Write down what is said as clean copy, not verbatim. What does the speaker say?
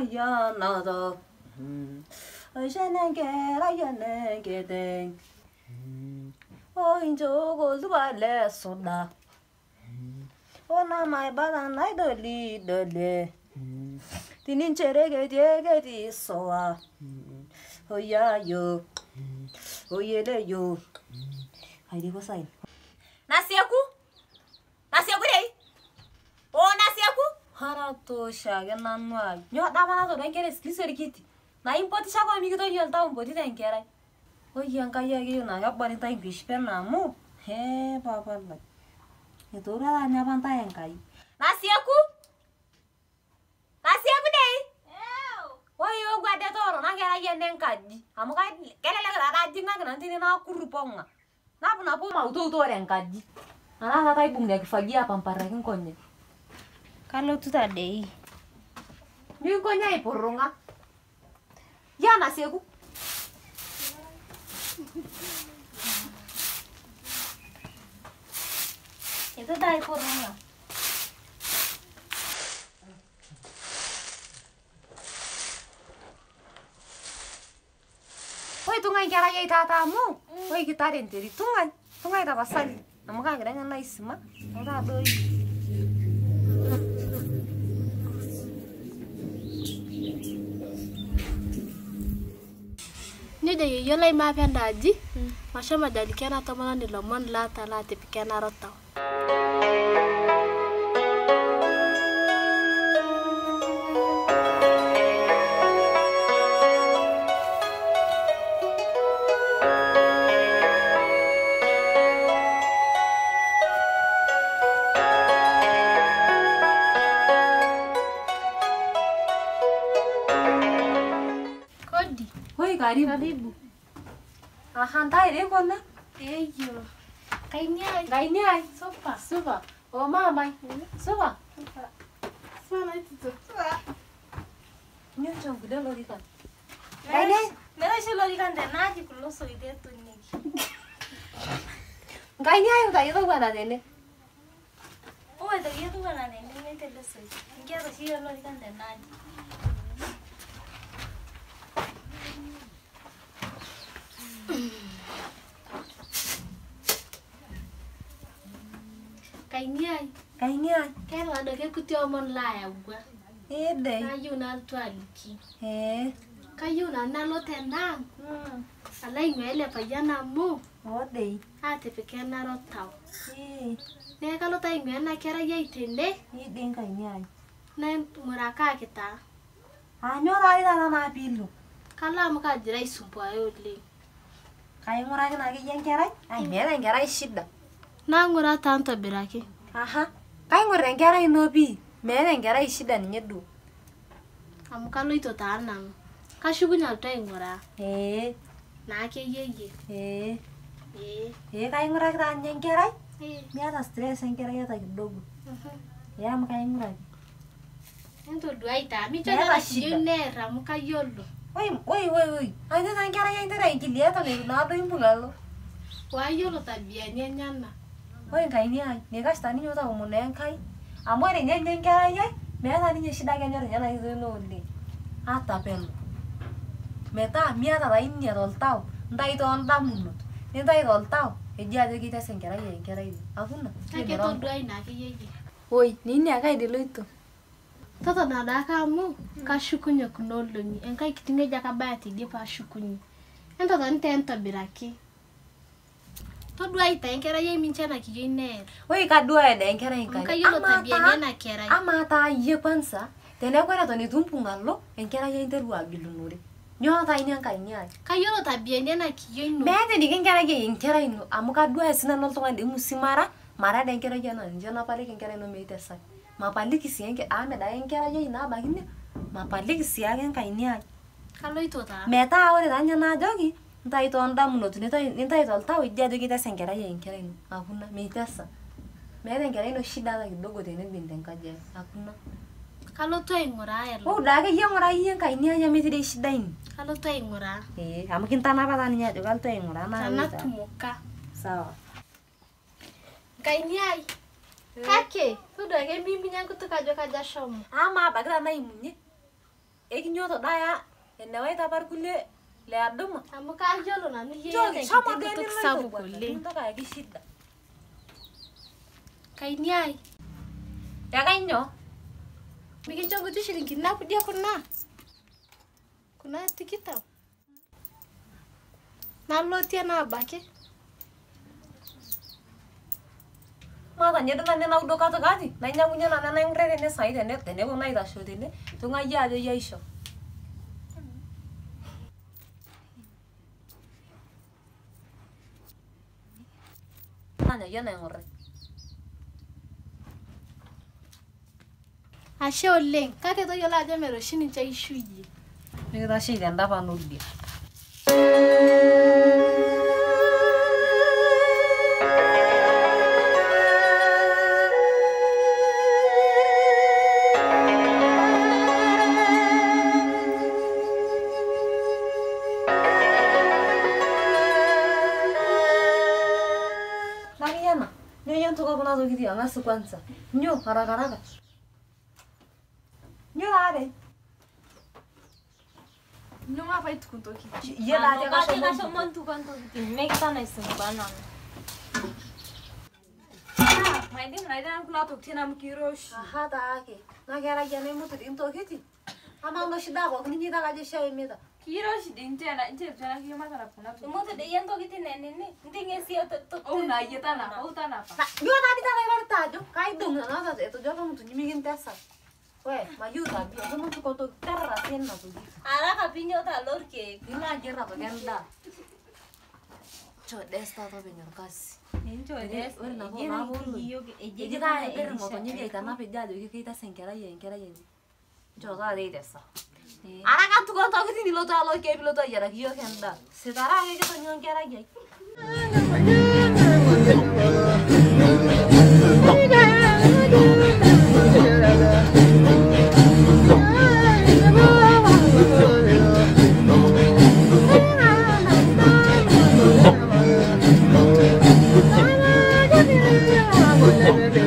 ya nada. Jenengera yenengedeng. Oh injogo zubale soda. Ona mai bana nai doli dole. Tinin cherege diege di soa. Oh ya yo. Oh yele yo. Haidi ko sain. Nasiaku? Nasiaku dei? Oh nasiaku? Harato shaga nanwa. Nyo dama to dengere skiseri kiti. Na impoti shako mikito yelta umpoti dengere. Oh yang kaya gitu na yakbani ta English pen namu. He papa la. Itu ora nya banta yang kai. Nasiaku? Nasiaku dei? Woi yo gwade toro na kera yenen kaji. Amu kai kelele kera jinga kana tini na kuruponga. Napu mau tuh orang kaji. Anak kata ibu nggak kefagia pamparekin konye. Kalau tu tadi. Minggu konye iporunga. Ya nasi aku. Itu tadi porunga. Woi tungai kera yai tatamu. Woi kita renteri tungai tak pasal. Namun kan kadang ngai semua. Ora doi. Ni da yo lai ma pen daji. Masha ma dali kena to mana ni lomon la ta la te pikena rota. Karibu. Hantai deh kona. Eyo. Kainyai. Kainyai. Sopa. Supa. Oh mama. Supa. Sana itu tuh. Ini macam gede loh ikan. Kainyai. Nela sih lo ikan deh nanti kalau so ide tuh nih. Kainyai udah itu gua ada deh. Oh ada itu gua ada nih nih terus. Ini ada sih lo ikan deh nanti. Kainyai. Kan ada ke kuti omon la ya gua. Deh. Kayu na twaliki. Kayu na nalo tena. Alai ngele pa yana mo. Oh deh. Ate pekena rotao. Ne kalau tai ngena kera yai tende. Ini ding kainyai. Na muraka kita. Nyora ida na pilu. Kala muka jirai sumpah yole. Kayak ngurangin lagi yang kerai? Yang kerai shida. Na ngura tanto biraki. Aha. Kayak ngurang kerai nobi. Yang kerai shida nyedu. Kamu kalau itu tanam. Kashugunya tu yang ngura. Na ke yeye. Kayak ngurang kita yang kerai? Biasa stres yang kerai ya tak dogo. Ya makanya ngurang. Itu dua ita. Mi coba shida. Muka yolo. Woi. Ada yang kerai yang terai kilia tuh nih. Nado yang bungalo. Wah yolo tabiannya nyana. Woi kainyai. Negas tani nyota umune yang kai. Amo ada yang kerai ya. Biasa tani shida kan nyana itu nolli. Ata pelu. Meta miata da ini ya tau. Entah itu onta munut. Entah itu tau. Eja ada kita sengkerai ya kerai. Aku na. Kayak itu dua ina ke yeye. Woi, nini akai dulu itu. Tata nada kamu kashukunyo kunolonyi. Enkai kitinge jakabati dia pa shukunyi. Ento tante ento biraki. To dua ita enkera ye minchana kiyo iner. Woi kadua ada enkera enkai. Muka yolo tabianya na kera. Amata ye kwanza. Tena kwenda toni tumpungalo enkera ye interwa bilunuri. Nyota ini enkai nyai. Kayolo tabianya na kiyo ino. Bete di enkera ye enkera ino. Amuka dua sina noltonga de musimara. Mara da enkera ye na njana pale enkera ino meite sai. Mapaliki sienge ame da enkera ye ina bagine. Mapaliki siage enkai nyai. Kalau itu ta. Meta ore danya na jogi. Entah itu onda mulut entah itu tahu jadi kita sengkera ya enkera ino. Hakuna meitesa. Mera enkera ino shida la kidogo tene binten kaje. Hakuna. Kalau tu yang murah ya. Oh udah kayak yang murah iya kayak ini aja mesti shida ini. Kalau tu yang murah. Kamu kita apa tanya juga kalau tu yang murah mah. Sana tu muka. Sawa. Kayak ini ay. Kake, sudah kayak mimpinya aku tuh kaja shom. Ama bagla na imunye. ekinyoto daya enewaita apa irkulie leaduma. Amu kayiolo nanu iyie Nchooki iyata shomo enkiti duo kutuk nilo sapuk aitobwata, oleng. mintoki ayaki shida. Kainiai, Tekainyoo? mikincho nkuti shilinkini nakudia kuna. Kuna tikitam. Nalotie naabaki. Maata nye duo nanu naudo katikati, nainyang'unye nanu enaing'ure tene saai teneponu aitasho tene, tung'ayie ajo yie aisho. Nanyayie enaing'ure. Ashe oleng, kake toyiolo ajo mere oshi ninche aishuiyie. Mikitashei tendapa nodia. Mariana, nyoo ntuko kuna tokitin ang'as kwanza. Nyoo, haraka. Nyoo are? Nyoo apa itukun tokitin? Iyie taa kashomo ntuko ntokitin mekita naisumbuan nanu. Maidim naita kuna tokitin amu kiroshi. Aha taake. Naa kerai enaimutu dii ntokitin. Amaa ndo shida pookin ninyeita ajo shaimita. Kiroshi dii ntena kiyo matara kuna tokitin. Imutu dei ntokitin enene, ntinge sii Ouna yie tanapa, ou tanapa. Nyoo taa dii taata irorita ajo kaidong' nanu etejo apa mtu nimikintesa. We, mayieu tabia, ntomo ntuko ntokitin terra sii nena tokitin. araka pinyota lorkeek. Nilo ayier apake endaa. Nchoo desta openy orkasi. Ore nabo naapuonu. Eji kaager ng'otonye aitanap ejo ajoki keitesa enkerai enye. Nchoo taata eitesa. Araka ntuko ntokitin ilotu alo orkeek pilotu ayiaraki yiok endaa. Sitara ake ketonyo enkerai ai. Thank you.